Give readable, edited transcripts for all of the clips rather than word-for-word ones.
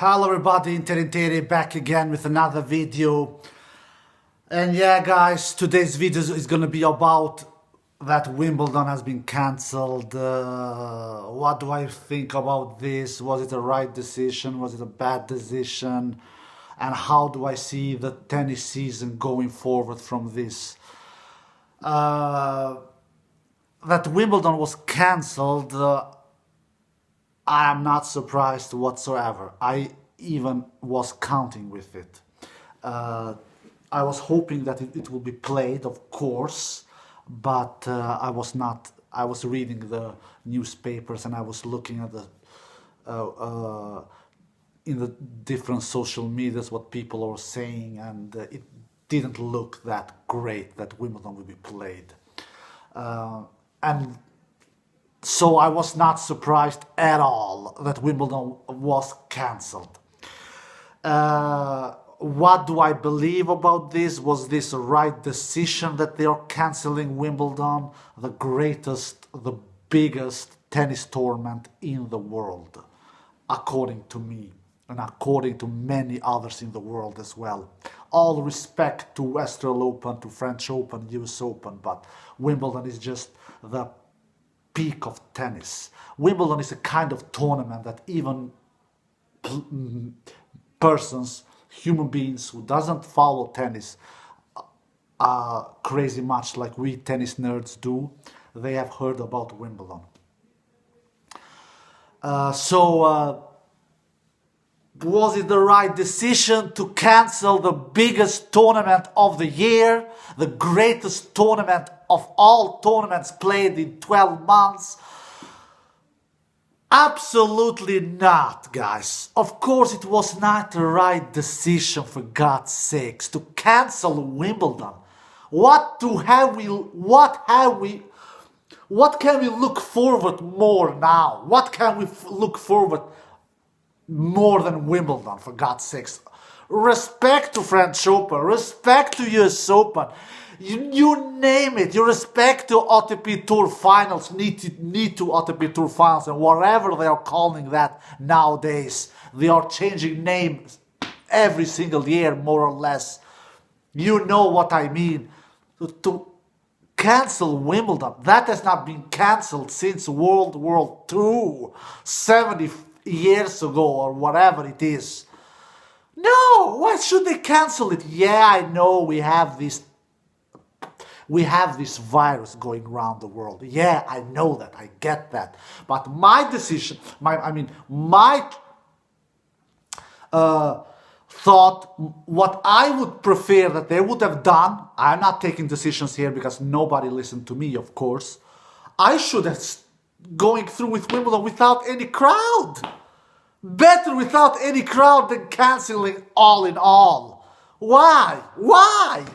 Hello everybody, Interi back again with another video. And yeah guys, today's video is gonna be about that Wimbledon has been cancelled. What do I think about this? Was it a right decision? Was it a bad decision? And how do I see the tennis season going forward from this? That Wimbledon was cancelled, I am not surprised whatsoever. I even was counting with it. I was hoping that it will be played, of course, but I was not. I was reading the newspapers and I was looking at the in the different social medias what people are saying, and it didn't look that great that Wimbledon will be played. And so I was not surprised at all that Wimbledon was cancelled. What do I believe about this? Was this a right decision that they are cancelling Wimbledon, the greatest, the biggest tennis tournament in the world, according to me and according to many others in the world as well. All respect to Australian Open, to French Open, US Open, but Wimbledon is just the peak of tennis. Wimbledon is a kind of tournament that even persons, human beings who doesn't follow tennis crazy much like we tennis nerds do, they have heard about Wimbledon. Was it the right decision to cancel the biggest tournament of the year, the greatest tournament of all tournaments played in 12 months? Absolutely not, guys. Of course it was not the right decision, for God's sakes, to cancel Wimbledon. What can we look forward more now? What can we look forward more than Wimbledon, for God's sakes? Respect to French Open, respect to US Open, you name it. You respect to ATP Tour Finals, need to ATP Tour Finals, and whatever they are calling that nowadays. They are changing names every single year, more or less. You know what I mean. To cancel Wimbledon, that has not been cancelled since World War II, 70 years ago or whatever it is. No, why should they cancel it? Yeah, I know we have this virus going around the world. Yeah, I know that, I get that. But my decision, my thought, what I would prefer that they would have done, I'm not taking decisions here because nobody listened to me, of course. I should have going through with Wimbledon without any crowd. Better without any crowd than cancelling all in all. Why? Why?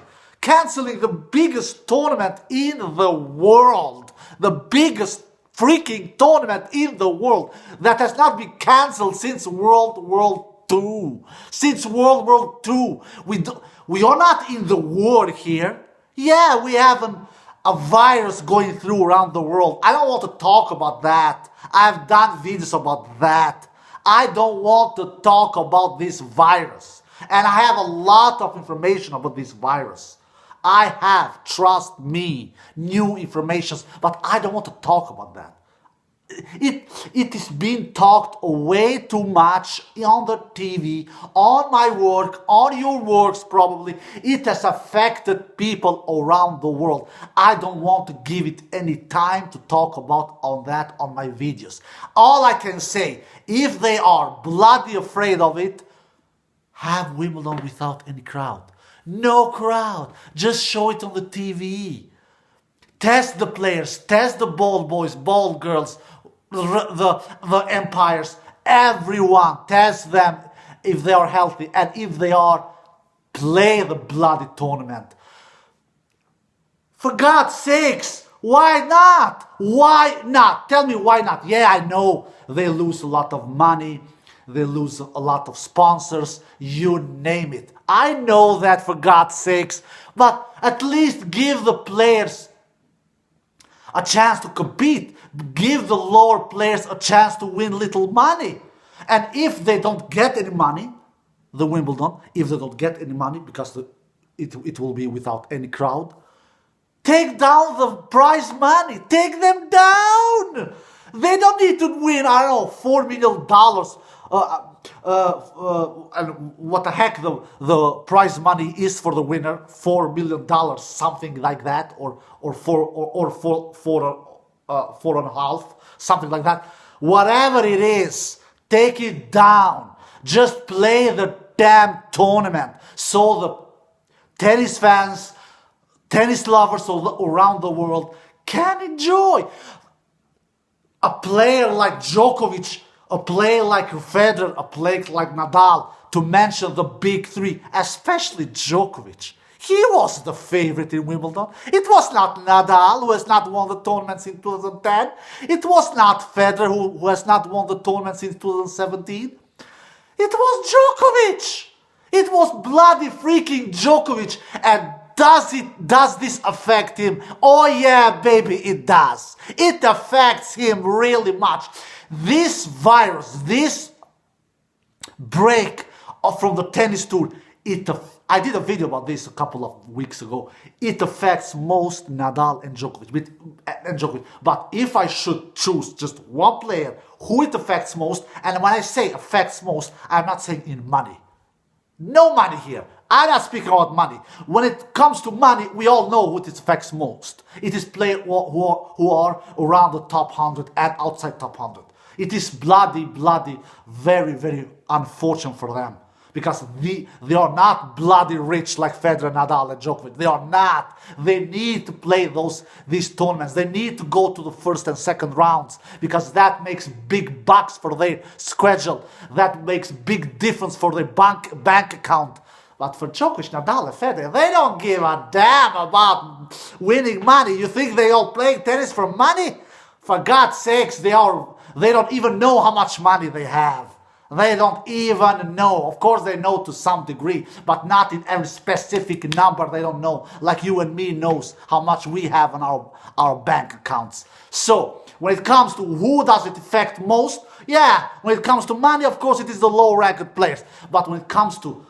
Cancelling the biggest tournament in the world. The biggest freaking tournament in the world that has not been cancelled since World War II. Since World War II. We are not in the war here. Yeah, we have a virus going through around the world. I don't want to talk about that. I've done videos about that. I don't want to talk about this virus. And I have a lot of information about this virus. I have, trust me, new information, but I don't want to talk about that. It is being talked way too much on the TV, on my work, on your works probably. It has affected people around the world. I don't want to give it any time to talk about that on my videos. All I can say, if they are bloody afraid of it, have Wimbledon without any crowd. No crowd, just show it on the TV. Test the players, test the ball boys, ball girls, the umpires, everyone. Test them if they are healthy, and if they are, play the bloody tournament. For God's sakes, why not? Why not? Tell me why not. Yeah, I know they lose a lot of money. They lose a lot of sponsors, you name it. I know that, for God's sakes, but at least give the players a chance to compete. Give the lower players a chance to win little money. And if they don't get any money, the Wimbledon, if they don't get any money, because it will be without any crowd, take down the prize money. Take them down. They don't need to win, I don't know, $4 million. And what the heck the prize money is for the winner, $4 million, something like that, or four and a half, something like that. Whatever it is, take it down. Just play the damn tournament so the tennis fans, tennis lovers around the world can enjoy. A player like Djokovic, a player like Federer, a player like Nadal, to mention the big three, especially Djokovic. He was the favorite in Wimbledon. It was not Nadal, who has not won the tournament in 2010. It was not Federer, who has not won the tournament since 2017. It was Djokovic. It was bloody freaking Djokovic. And does this affect him? Oh yeah, baby, it does. It affects him really much. This virus, this break from the tennis tour, I did a video about this a couple of weeks ago. It affects most Nadal and Djokovic. But if I should choose just one player who it affects most, and when I say affects most, I'm not saying in money. No money here. I'm not speaking about money. When it comes to money, we all know who it affects most. It is players who are around the top 100 and outside top 100. It is bloody, very, very unfortunate for them. Because they are not bloody rich like Federer, Nadal, and Djokovic. They are not. They need to play these tournaments. They need to go to the first and second rounds because that makes big bucks for their schedule. That makes big difference for their bank account. But for Djokovic, Nadal, and Federer, they don't give a damn about winning money. You think they all play tennis for money? For God's sakes, they don't even know how much money they have. They don't even know. Of course they know to some degree, but not in every specific number they don't know. Like you and me knows how much we have on our bank accounts. So, when it comes to who does it affect most, yeah, when it comes to money, of course it is the low-ranked players. But when it comes to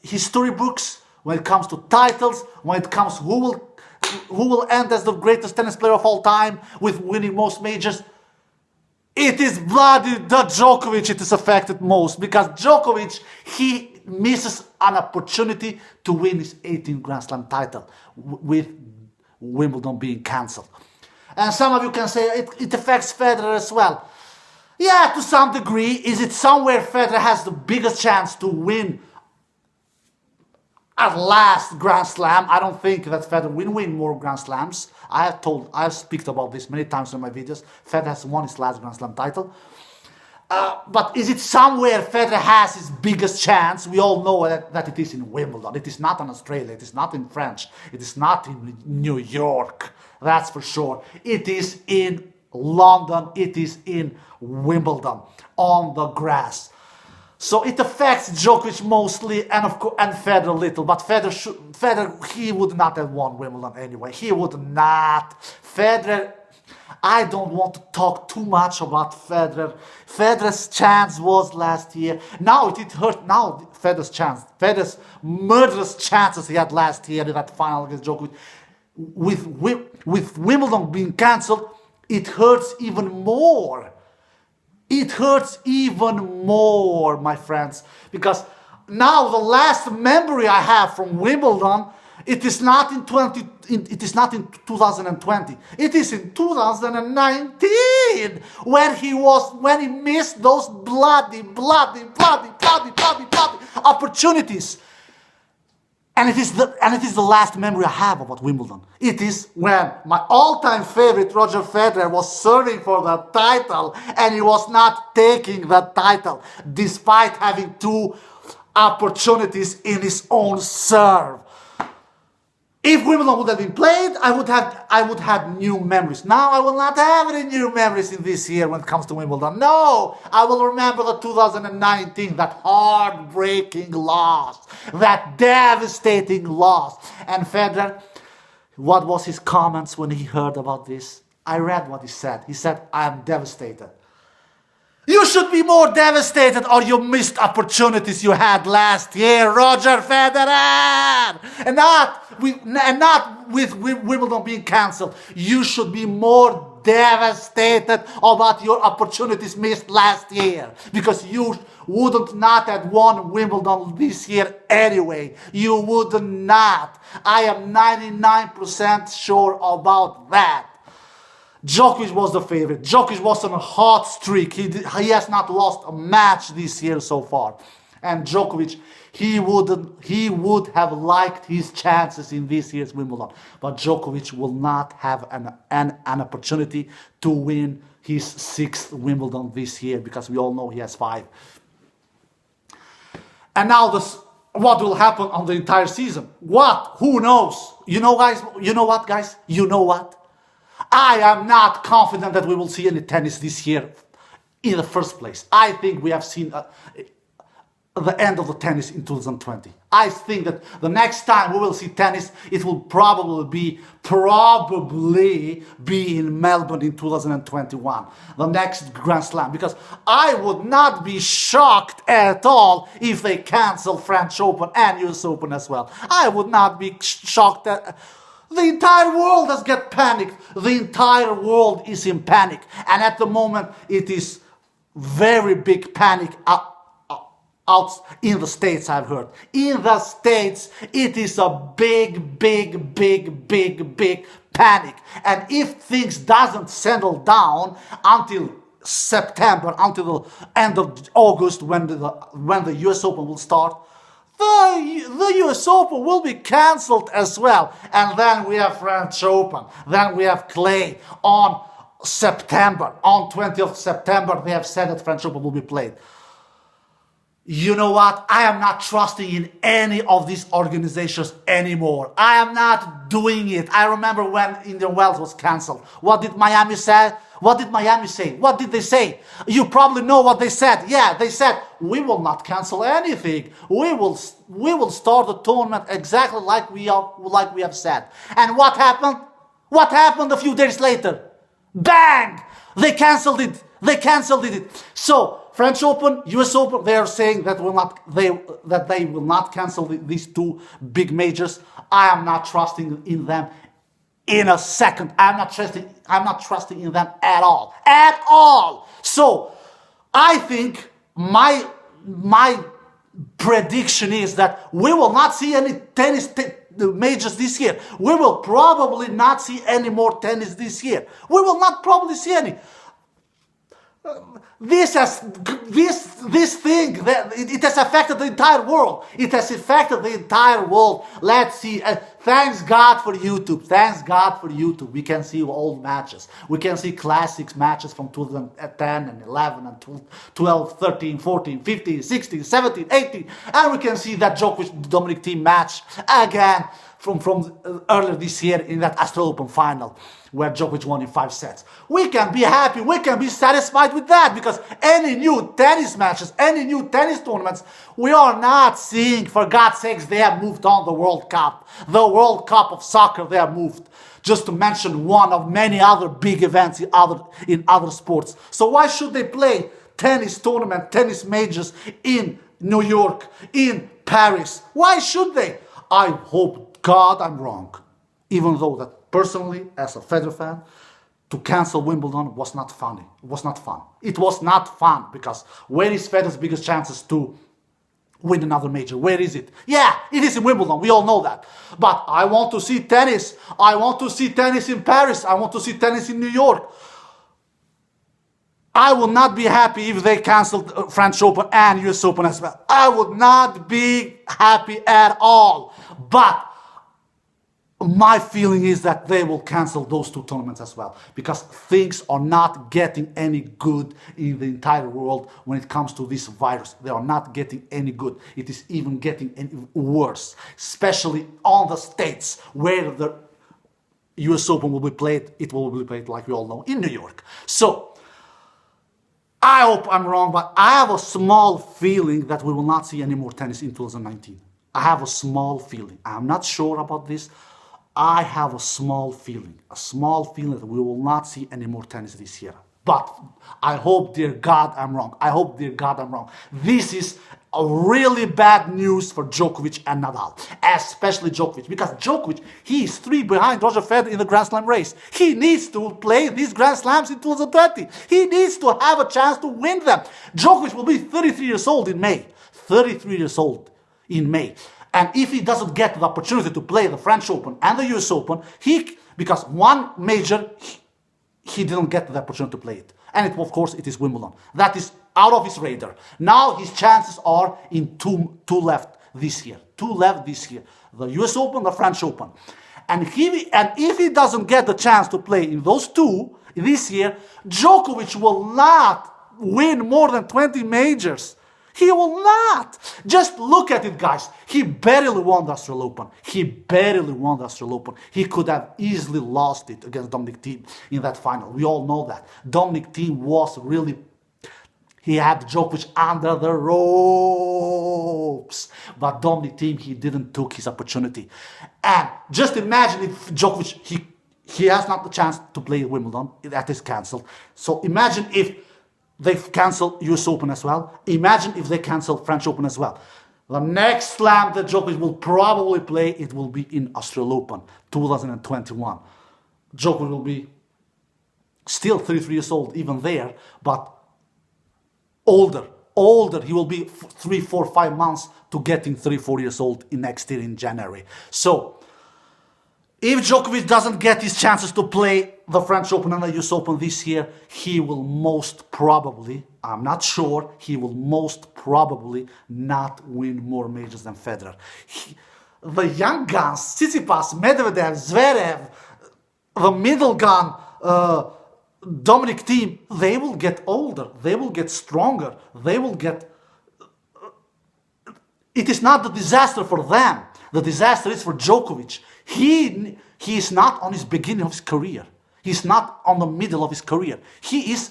history books, when it comes to titles, when it comes to who will end as the greatest tennis player of all time with winning most majors, it is bloody the Djokovic it is affected most, because Djokovic, he misses an opportunity to win his 18th Grand Slam title with Wimbledon being cancelled. And some of you can say it affects Federer as well. Yeah, to some degree. Is it somewhere Federer has the biggest chance to win at last Grand Slam? I don't think that Federer will win more Grand Slams. I have spoken about this many times in my videos. Federer has won his last Grand Slam title. But is it somewhere Federer has his biggest chance? We all know that it is in Wimbledon. It is not in Australia. It is not in France. It is not in New York. That's for sure. It is in London. It is in Wimbledon on the grass. So it affects Djokovic mostly, and of course, and Federer little. But Federer, he would not have won Wimbledon anyway. He would not. Federer, I don't want to talk too much about Federer. Federer's chance was last year. Now it hurt. Now Federer's murderous chances he had last year in that final against Djokovic, with Wimbledon being cancelled, it hurts even more. It hurts even more, my friends, because now the last memory I have from Wimbledon, it is not in 2020. It is in 2019 when he missed those bloody opportunities. And it is the last memory I have about Wimbledon. It is when my all-time favorite Roger Federer was serving for the title and he was not taking the title despite having 2 opportunities in his own serve. If Wimbledon would have been played, I would have new memories. Now I will not have any new memories in this year when it comes to Wimbledon. No, I will remember the 2019, that heartbreaking loss, that devastating loss. And Federer, what was his comments when he heard about this? I read what he said. He said, "I am devastated." You should be more devastated or you missed opportunities you had last year, Roger Federer, and not with Wimbledon being cancelled. You should be more devastated about your opportunities missed last year, because you wouldn't not have won Wimbledon this year anyway. You would not. I am 99% sure about that. Djokovic was the favorite. Djokovic was on a hot streak. He has not lost a match this year so far. And Djokovic, he would have liked his chances in this year's Wimbledon. But Djokovic will not have an opportunity to win his 6th Wimbledon this year, because we all know he has 5. And now what will happen on the entire season? What? Who knows? You know, guys? You know what, guys? You know what? I am not confident that we will see any tennis this year in the first place. I think we have seen the end of the tennis in 2020. I think that the next time we will see tennis, it will probably be in Melbourne in 2021, the next Grand Slam, because I would not be shocked at all if they cancel French Open and US Open as well. I would not be shocked that the entire world has got panicked. The entire world is in panic. And at the moment, it is very big panic out in the States, I've heard. In the States, it is a big panic. And if things doesn't settle down until September, until the end of August, when the US Open will start, the US Open will be cancelled as well. And then we have French Open. Then we have Clay on September. On 20th September, they have said that French Open will be played. You know what? I am not trusting in any of these organizations anymore. I am not doing it. I remember when Indian Wells was cancelled. What did Miami say? What did Miami say? What did they say? You probably know what they said. Yeah, they said, we will not cancel anything. We will start the tournament exactly like we have said. And what happened? What happened a few days later? Bang! They cancelled it. They cancelled it. So French Open, US Open, they are saying that they will not cancel these 2 big majors. I am not trusting in them in a second. I'm not trusting in them at all. At all. So I think my prediction is that we will not see any tennis majors this year. We will probably not see any more tennis this year. We will not probably see any. This thing, it has affected the entire world. It has affected the entire world. Let's see. Thanks God for YouTube. Thanks God for YouTube. We can see old matches. We can see classics matches from 2010 and 11 and 12, 13, 14, 15, 16, 17, 18. And we can see that Djokovic-Dominic team match again from earlier this year in that Australian Open final, where Djokovic won in 5 sets. We can be happy, we can be satisfied with that, because any new tennis matches, any new tennis tournaments, we are not seeing. For God's sakes, they have moved on the World Cup. The World Cup of soccer, they have moved. Just to mention one of many other big events in other sports. So why should they play tennis tournament, tennis majors in New York, in Paris? Why should they? I hope God I'm wrong. Even though that personally, as a Federer fan, to cancel Wimbledon was not funny. It was not fun. It was not fun, because where is Federer's biggest chances to win another major? Where is it? Yeah, it is in Wimbledon. We all know that. But I want to see tennis. I want to see tennis in Paris. I want to see tennis in New York. I would not be happy if they cancelled French Open and US Open as well. I would not be happy at all. But my feeling is that they will cancel those 2 tournaments as well, because things are not getting any good in the entire world when it comes to this virus. They are not getting any good. It is even getting any worse, especially on the States, where the US Open will be played. It will be played, like we all know, in New York. So I hope I'm wrong, but I have a small feeling that we will not see any more tennis in 2019. I have a small feeling. I'm not sure about this. I have a small feeling that we will not see any more tennis this year. But I hope, dear God, I'm wrong. I hope, dear God, I'm wrong. This is a really bad news for Djokovic and Nadal, especially Djokovic, because Djokovic, he is 3 behind Roger Federer in the Grand Slam race. He needs to play these Grand Slams in 2020. He needs to have a chance to win them. Djokovic will be 33 years old in May. 33 years old in May. And if he doesn't get the opportunity to play the French Open and the US Open, because one major, he didn't get the opportunity to play it. And of course, it is Wimbledon. That is out of his radar. Now his chances are in two left this year. 2 left this year. The US Open, the French Open. And if he doesn't get the chance to play in those 2 this year, Djokovic will not win more than 20 majors. He will not. Just look at it, guys. He barely won the Australian Open. He barely won the Australian Open. He could have easily lost it against Dominic Thiem in that final. We all know that. Dominic Thiem was really... He had Djokovic under the ropes. But Dominic Thiem, he didn't take his opportunity. And just imagine if Djokovic, he has not the chance to play Wimbledon. That is cancelled. So imagine if they cancel US Open as well. Imagine if they cancel French Open as well. The next slam that Djokovic will probably play, it will be in Australian Open 2021. Djokovic will be still 33 years old, even there, but older. He will be 3, 4, 5 months to getting 34 years old in next year in January. So, if Djokovic doesn't get his chances to play the French Open and the US Open this year, he will most probably, I'm not sure, he will most probably not win more majors than Federer. The young guns, Tsitsipas, Medvedev, Zverev, the middle gun, Dominic Thiem, they will get older, they will get stronger, they will get... It is not the disaster for them. The disaster is for Djokovic. He is not on his beginning of his career. He's not on the middle of his career. He is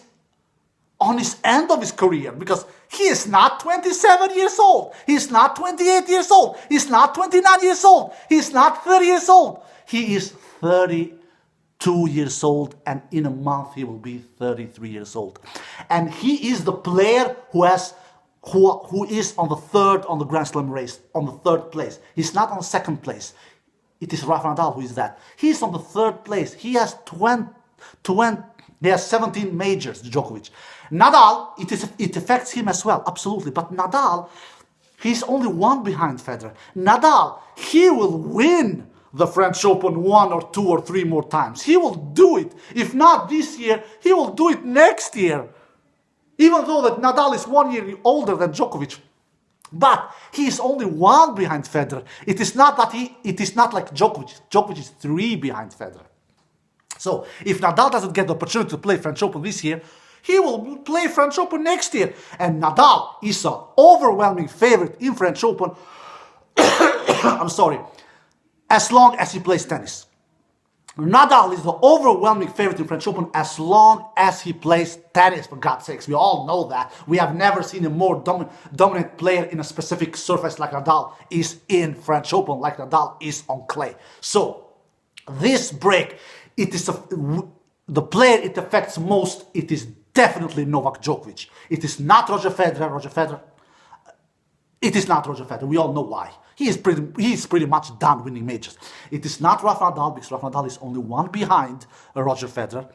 on his end of his career because he is not 27 years old. He's not 28 years old. He's not 29 years old. He's not 30 years old. He is 32 years old, and in a month he will be 33 years old. And he is the player who is on the third on the Grand Slam race, on the 3rd place. He's not on the 2nd place. It is Rafa Nadal who is that. He's on the 3rd place. He has 17 majors, Djokovic. Nadal, it affects him as well, absolutely. But Nadal, he's only 1 behind Federer. Nadal, he will win the French Open 1 or 2 or 3 more times. He will do it. If not this year, he will do it next year. Even though that Nadal is 1 year older than Djokovic. But he is only 1 behind Federer. It is not like Djokovic. Djokovic is 3 behind Federer. So if Nadal doesn't get the opportunity to play French Open this year, he will play French Open next year. And Nadal is an overwhelming favorite in French Open. I'm sorry. As long as he plays tennis. Nadal is the overwhelming favorite in French Open as long as he plays tennis, for God's sakes. We all know that. We have never seen a more dominant player in a specific surface like Nadal is in French Open, like Nadal is on clay. So, this break, it is the player it affects most, it is definitely Novak Djokovic. It is not Roger Federer. It is not Roger Federer. We all know why. He is pretty much done winning majors. It is not Rafa Nadal because Rafa Nadal is only 1 behind Roger Federer.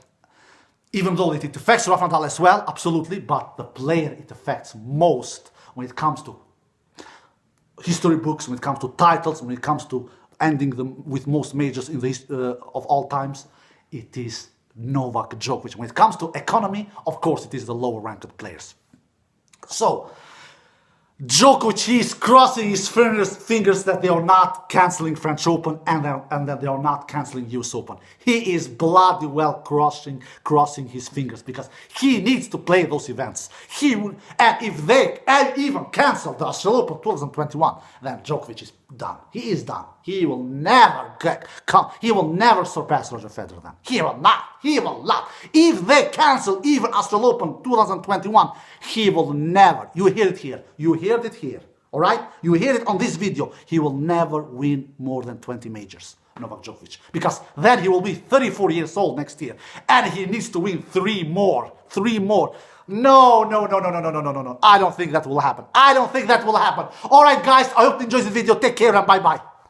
Even though it affects Rafa Nadal as well, absolutely, but the player it affects most when it comes to history books, when it comes to titles, when it comes to ending them with most majors in the of all times, it is Novak Djokovic. When it comes to economy, of course, it is the lower ranked players. So, Djokovic, he is crossing his fingers that they are not cancelling French Open and that they are not cancelling US Open. He is bloody well crossing his fingers because he needs to play those events. And if they even cancel the Australian Open 2021, then Djokovic is done. He is done. He will never he will never surpass Roger Federer then. He will not. He will not. If they cancel even Australian Open 2021, he will never. You hear it here. You heard it here. All right? You hear it on this video. He will never win more than 20 majors. Novak Djokovic, because then he will be 34 years old next year, and he needs to win 3 more. 3 more. No, no, no, no, no, no, no, no, no, no. I don't think that will happen. I don't think that will happen. All right, guys, I hope you enjoyed the video. Take care and bye-bye.